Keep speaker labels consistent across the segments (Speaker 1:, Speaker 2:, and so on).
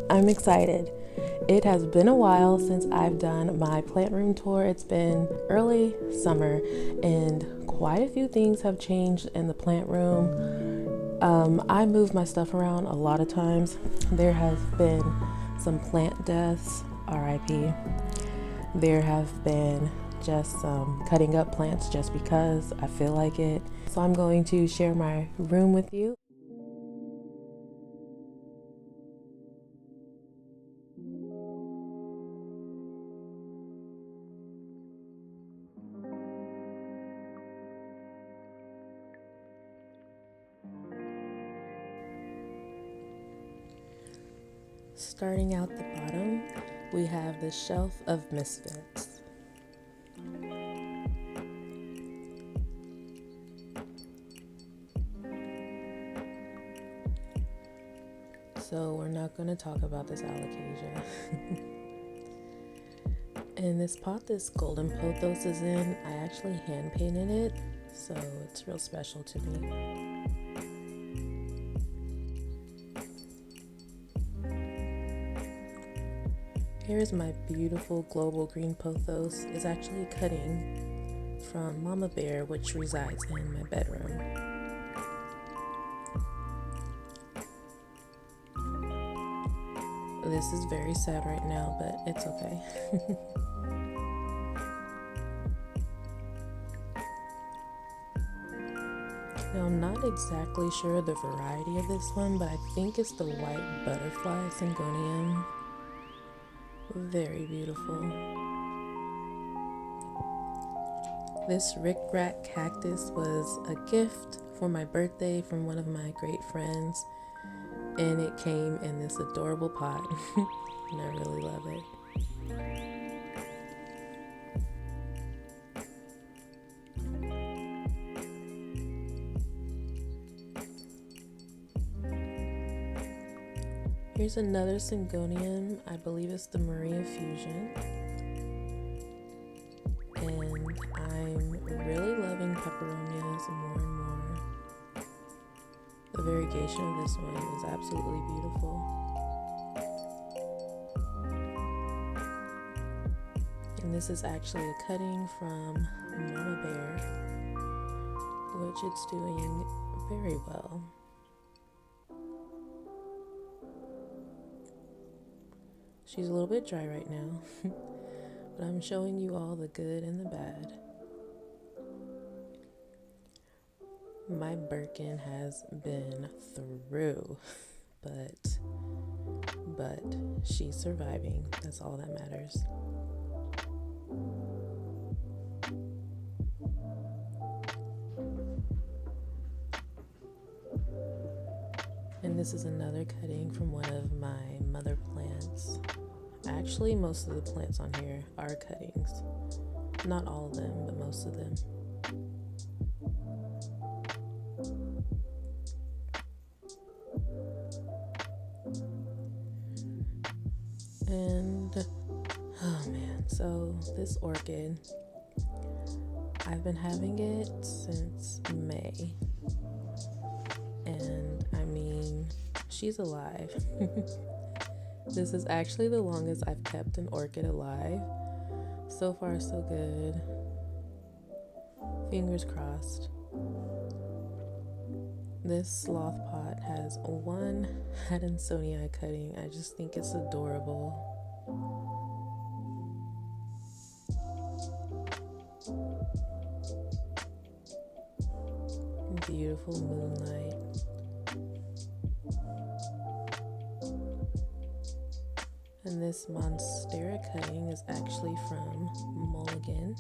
Speaker 1: I'm excited. It has been a while since I've done my plant room tour. It's been early summer and quite a few things have changed in the plant room. I move my stuff around a lot of times. There has been some plant deaths, RIP. There have been just some cutting up plants just because I feel like it. So I'm going to share my room with you. Starting out the bottom, we have the shelf of misfits. So we're not going to talk about this alocasia. And this pot this golden pothos is in, I actually hand painted it, so it's real special to me. Here's my beautiful global green pothos. It's actually cutting from Mama Bear, which resides in my bedroom. This is very sad right now, but it's okay. Now, I'm not exactly sure the variety of this one, but I think it's the white butterfly syngonium. Very beautiful. This rickrack cactus was a gift for my birthday from one of my great friends, and it came in this adorable pot, and I really love it. Here's another syngonium. I believe it's the Maria Fusion. And I'm really loving peperonias more and more. The variegation of this one is absolutely beautiful. And this is actually a cutting from Mama Bear, which it's doing very well. She's a little bit dry right now, but I'm showing you all the good and the bad. My Birkin has been through, but she's surviving. That's all that matters. And this is another cutting from one of my mother plants. Actually, most of the plants on here are cuttings. Not all of them, but most of them. And, oh man, so this orchid, I've been having it since May. And I mean, she's alive. This is actually the longest I've kept an orchid alive. So far, so good. Fingers crossed. This sloth pot has one Hadansonii cutting. I just think it's adorable. Beautiful moonlight. And this Monstera cutting is actually from Mulligan.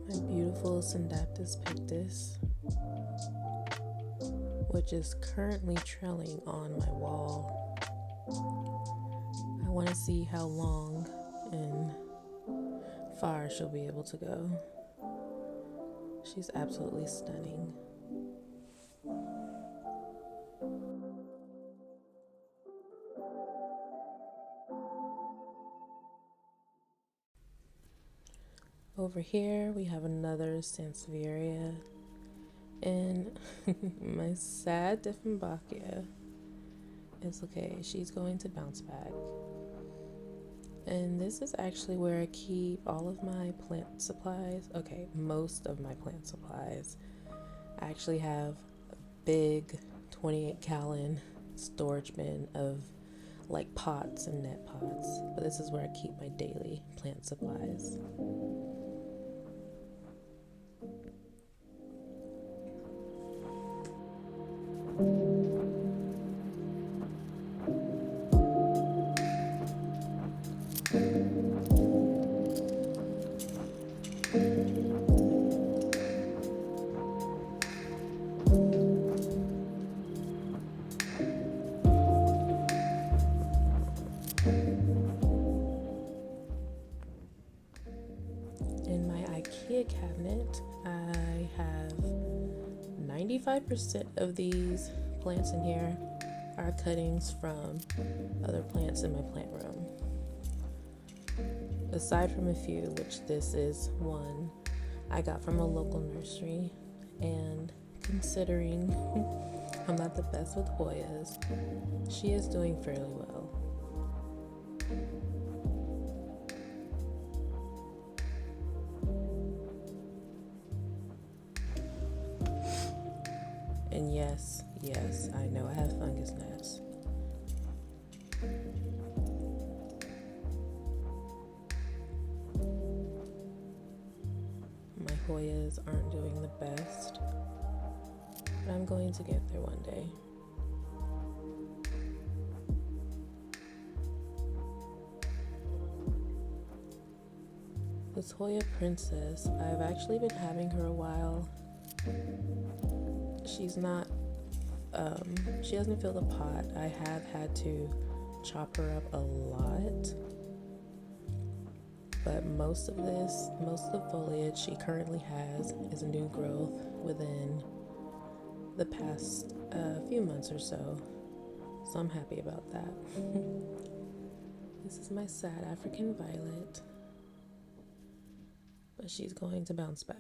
Speaker 1: My beautiful Syndaptus pictus, which is currently trailing on my wall. I want to see how long and far she'll be able to go. She's absolutely stunning. Over here we have another Sansevieria, and my sad Dieffenbachia is okay. She's going to bounce back. And this is actually where I keep all of my plant supplies. Okay, most of my plant supplies. I actually have a big 28-gallon storage bin of like pots and net pots, but this is where I keep my daily plant supplies. In my IKEA cabinet, I have 95% of these plants in here are cuttings from other plants in my plant room. Aside from a few, which this is one I got from a local nursery, and considering I'm not the best with Hoyas, she is doing fairly well. And yes, I know I have fungus gnats. My Hoyas aren't doing the best, but I'm going to get there one day. This Hoya Princess, I've actually been having her a while. She's not, she doesn't fill the pot. I have had to chop her up a lot, but most of the foliage she currently has is new growth within the past few months or so. So I'm happy about that. This is my sad African violet, but she's going to bounce back.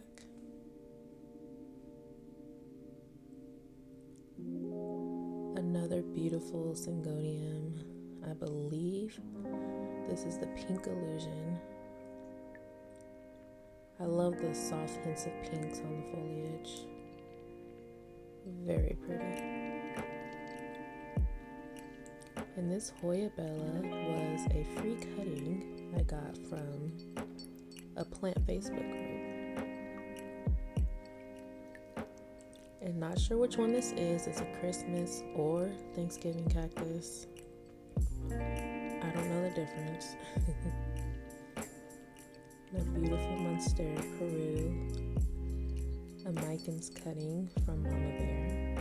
Speaker 1: Another beautiful Syngonium. I believe this is the Pink Illusion. I love the soft hints of pinks on the foliage. Very pretty. And this Hoya Bella was a free cutting I got from a plant Facebook group. And not sure which one this is. It's a Christmas or Thanksgiving cactus. I don't know the difference. A beautiful Monstera Peru. A Micans cutting from Mama Bear.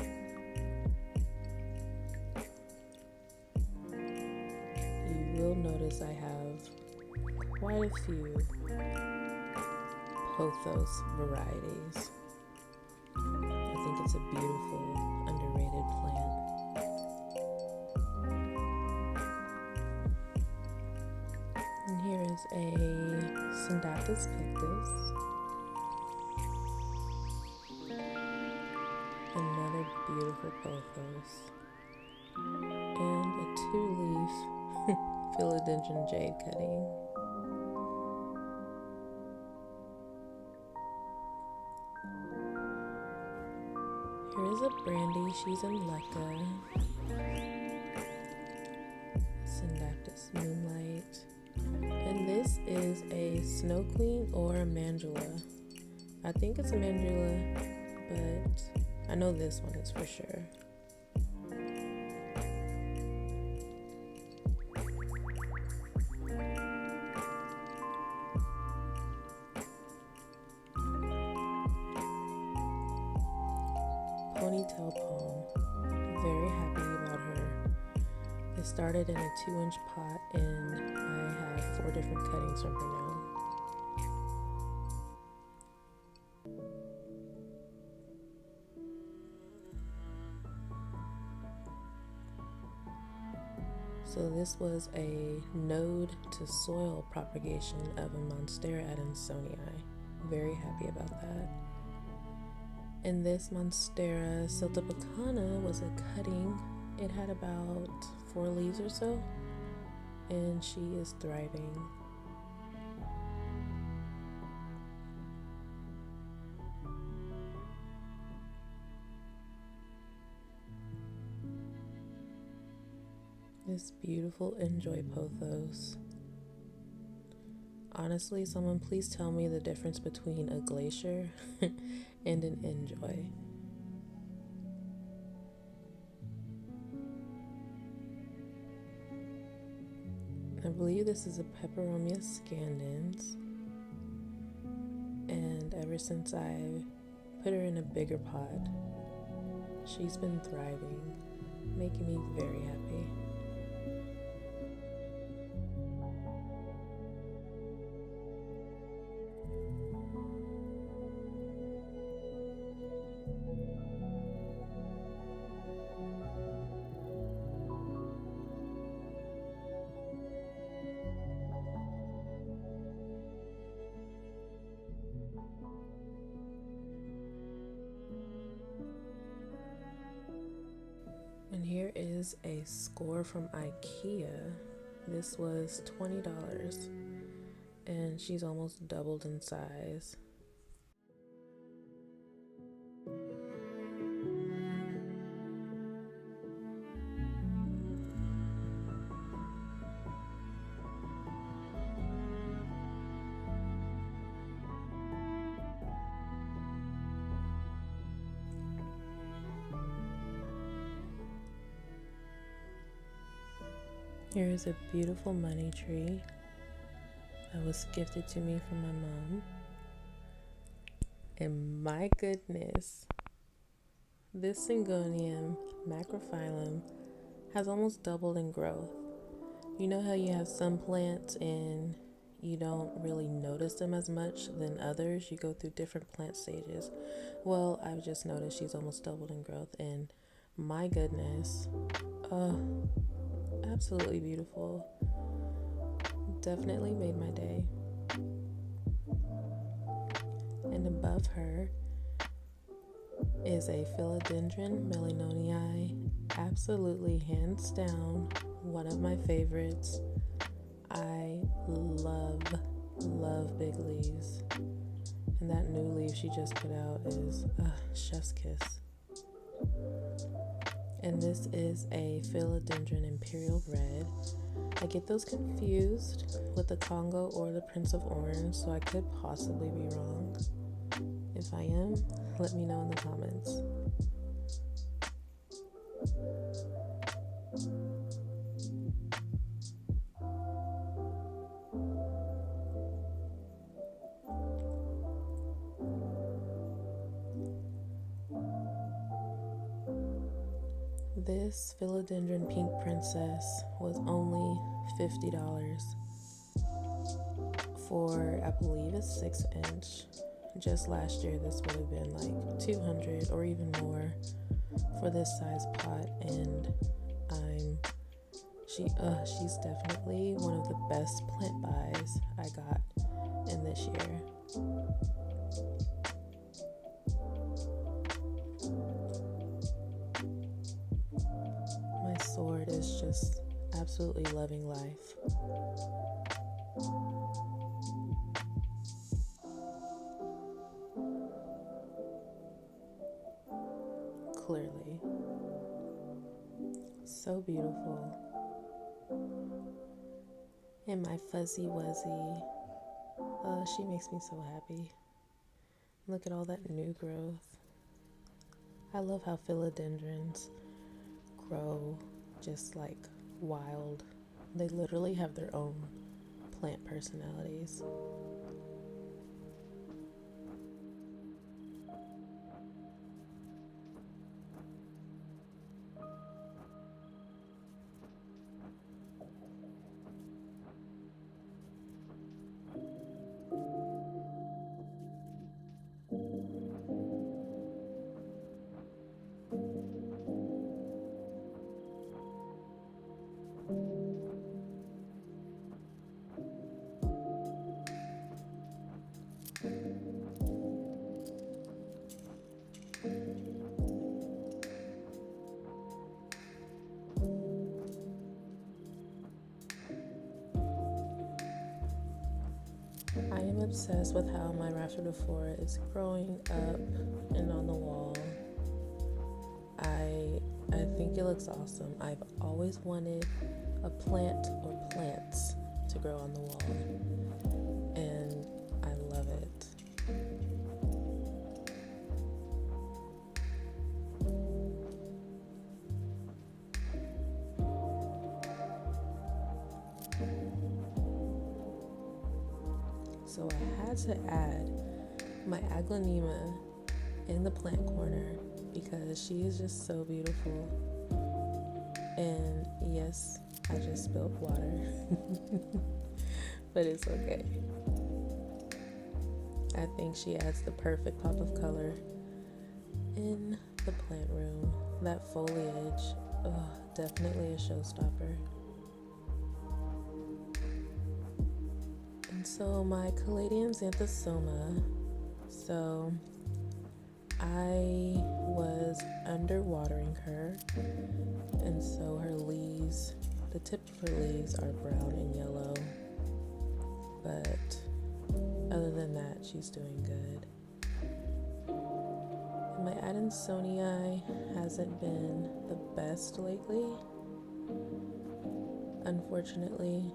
Speaker 1: You will notice I have quite a few pothos varieties. I think it's a beautiful, underrated plant. And here is a Syndactys pictus. Another beautiful pothos. And a 2-leaf philodendron jade cutting. Here is a Brandy, she's in Leca. Syndactys Moonlight. And this is a Snow Queen or a Mandula. I think it's a Mandula, but I know this one is for sure. Ponytail Palm. Very happy about her. It started in a 2-inch pot and I have 4 different cuttings from her now. So this was a node to soil propagation of a Monstera adansonii. Very happy about that. And this Monstera siltepecana was a cutting. It had about 4 leaves or so, and she is thriving. This beautiful Enjoy pothos. Honestly, someone please tell me the difference between a glacier and an Enjoy. I believe this is a Peperomia scandens, and ever since I put her in a bigger pot, she's been thriving, making me very happy. And here is a score from IKEA. This was $20, and she's almost doubled in size. Here is a beautiful money tree that was gifted to me from my mom. And my goodness, this Syngonium macrophyllum has almost doubled in growth. You know how you have some plants and you don't really notice them as much than others? You go through different plant stages. Well, I've just noticed she's almost doubled in growth, and my goodness, absolutely beautiful. Definitely made my day. And above her is a philodendron melanonii. Absolutely, hands down, one of my favorites. I love big leaves. And that new leaf she just put out is chef's kiss. And this is a philodendron imperial red. I get those confused with the Congo or the Prince of Orange, so I could possibly be wrong. If I am, let me know in the comments. This philodendron pink princess was only $50 for, I believe, a 6-inch. Just last year this would have been like $200 or even more for this size pot, and she's definitely one of the best plant buys I got in this year. My sword is just absolutely loving life. Clearly. So beautiful. And my fuzzy wuzzy, she makes me so happy. Look at all that new growth. I love how philodendrons grow just like wild. They literally have their own plant personalities. obsessed with how my rhapsodiflora is growing up and on the wall. I think it looks awesome. I've always wanted a plant or plants to grow on the wall, and I love it. So I had to add my aglaonema in the plant corner because she is just so beautiful. And yes, I just spilled water, but it's okay. I think she adds the perfect pop of color in the plant room. That foliage, definitely a showstopper. And so my Caladium xanthosoma, so I was underwatering her, and so her leaves, the tip of her leaves are brown and yellow, but other than that, she's doing good. And my Adansonii hasn't been the best lately, unfortunately,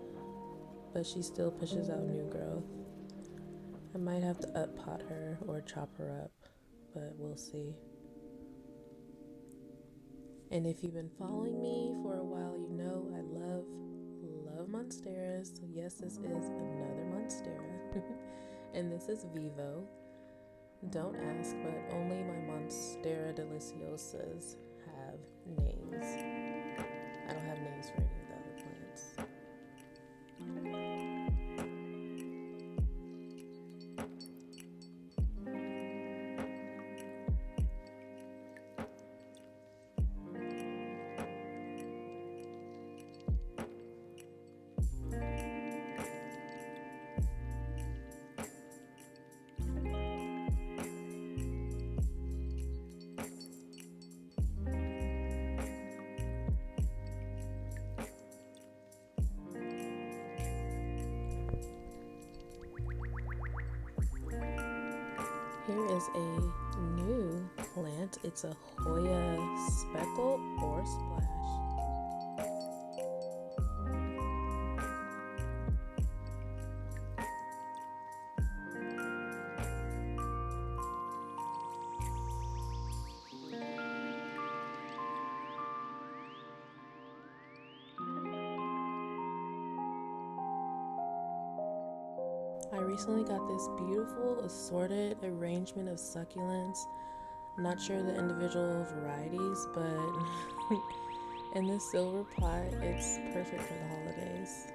Speaker 1: but she still pushes out new growth. I might have to up pot her or chop her up, but we'll see. And if you've been following me for a while, you know I love monsteras. So yes, this is another monstera. And this is Vivo. Don't ask, but only my Monstera deliciosas have names. I don't have names for any of the other plants. Here is a new plant. It's a Hoya speckle or splash. I recently got this beautiful assorted arrangement of succulents. Not sure the individual varieties, but in this silver pot, it's perfect for the holidays.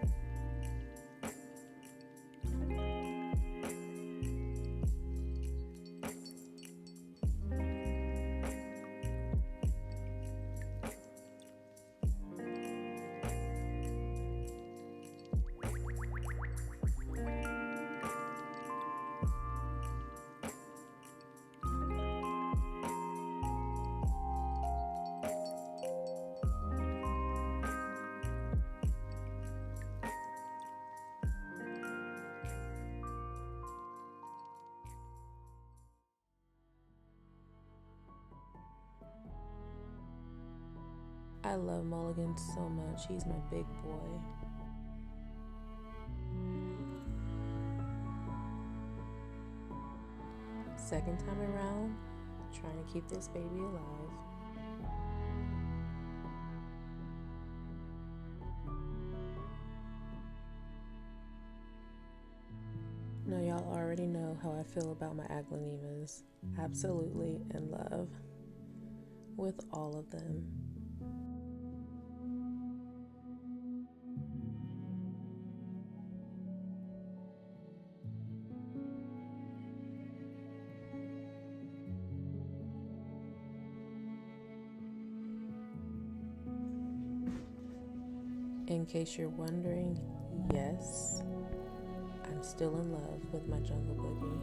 Speaker 1: I love Mulligan so much. He's my big boy. Second time around, trying to keep this baby alive. Now y'all already know how I feel about my aglaonemas. Absolutely in love with all of them. In case you're wondering, yes, I'm still in love with my jungle boogie.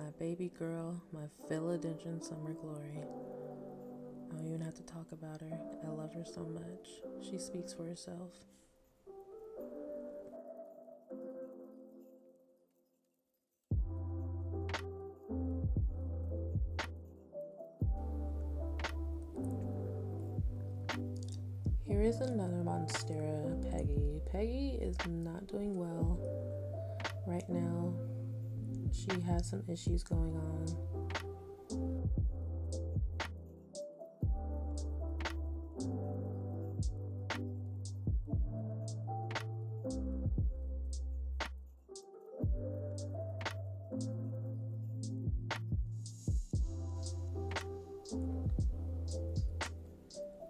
Speaker 1: my baby girl, my philodendron summer glory. I don't even have to talk about her. I love her so much. She speaks for herself. Here is another Monstera, Peggy. Peggy is not doing well right now. She has some issues going on.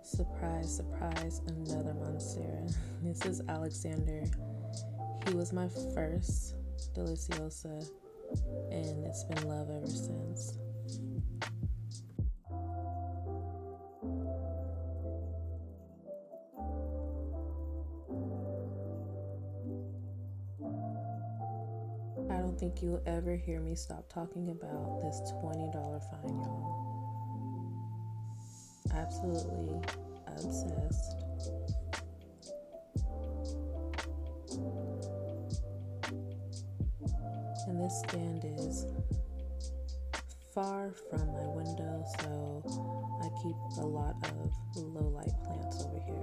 Speaker 1: Surprise, surprise, another Monstera. This is Alexander. He was my first Deliciosa, and it's been love ever since. I don't think you'll ever hear me stop talking about this $20 fine, y'all. Absolutely obsessed. And this stand is far from my window, so I keep a lot of low light plants over here.